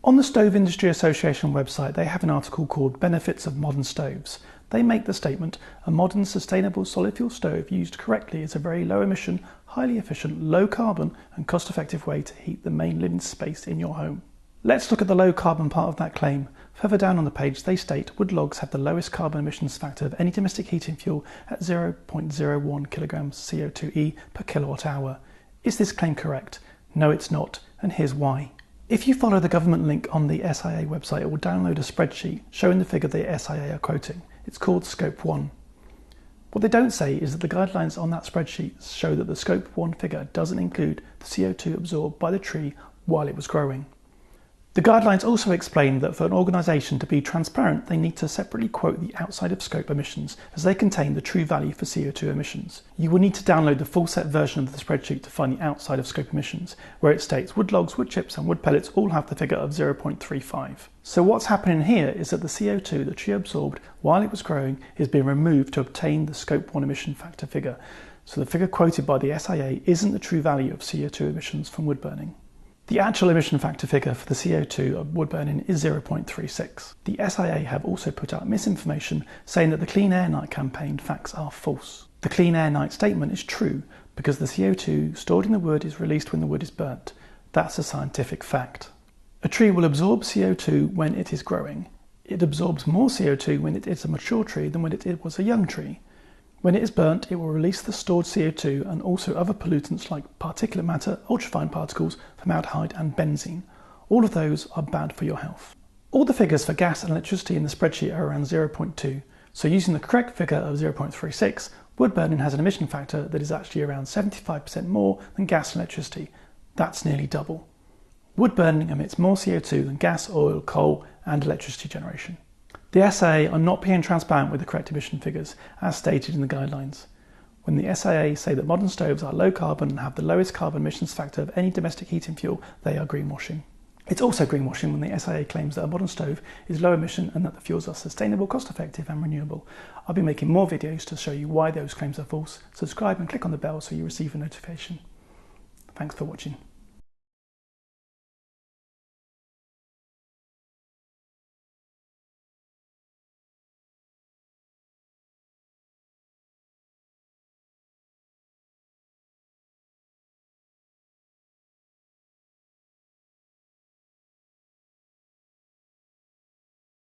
On the Stove Industry Association website, they have an article called Benefits of Modern Stoves. They make the statement, a modern sustainable solid fuel stove used correctly is a very low emission, highly efficient, low carbon and cost effective way to heat the main living space in your home. Let's look at the low carbon part of that claim. Further down on the page they state wood logs have the lowest carbon emissions factor of any domestic heating fuel at 0.01 kilograms CO2e per kilowatt hour. Is this claim correct? No, it's not, and here's why. If you follow the government link on the SIA website, it will download a spreadsheet showing the figure the SIA are quoting. It's called Scope 1. What they don't say is that the guidelines on that spreadsheet show that the Scope 1 figure doesn't include the CO2 absorbed by the tree while it was growing. The guidelines also explain that for an organisation to be transparent, they need to separately quote the outside of scope emissions as they contain the true value for CO2 emissions. You will need to download the full set version of the spreadsheet to find the outside of scope emissions, where it states wood logs, wood chips and wood pellets all have the figure of 0.35. So what's happening here is that the CO2 the tree absorbed while it was growing is being removed to obtain the Scope 1 emission factor figure. So the figure quoted by the SIA isn't the true value of CO2 emissions from wood burning. The actual emission factor figure for the CO2 of wood burning is 0.36. The SIA have also put out misinformation saying that the Clean Air Night campaign facts are false. The Clean Air Night statement is true because the CO2 stored in the wood is released when the wood is burnt. That's a scientific fact. A tree will absorb CO2 when it is growing. It absorbs more CO2 when it is a mature tree than when it was a young tree. When it is burnt, it will release the stored CO2 and also other pollutants like particulate matter, ultrafine particles, formaldehyde and benzene. All of those are bad for your health. All the figures for gas and electricity in the spreadsheet are around 0.2, so using the correct figure of 0.36, wood burning has an emission factor that is actually around 75% more than gas and electricity. That's nearly double. Wood burning emits more CO2 than gas, oil, coal and electricity generation. The SIA are not being transparent with the correct emission figures, as stated in the guidelines. When the SIA say that modern stoves are low carbon and have the lowest carbon emissions factor of any domestic heating fuel, they are greenwashing. It's also greenwashing when the SIA claims that a modern stove is low emission and that the fuels are sustainable, cost effective and renewable. I'll be making more videos to show you why those claims are false. Subscribe and click on the bell so you receive a notification. Thanks for watching.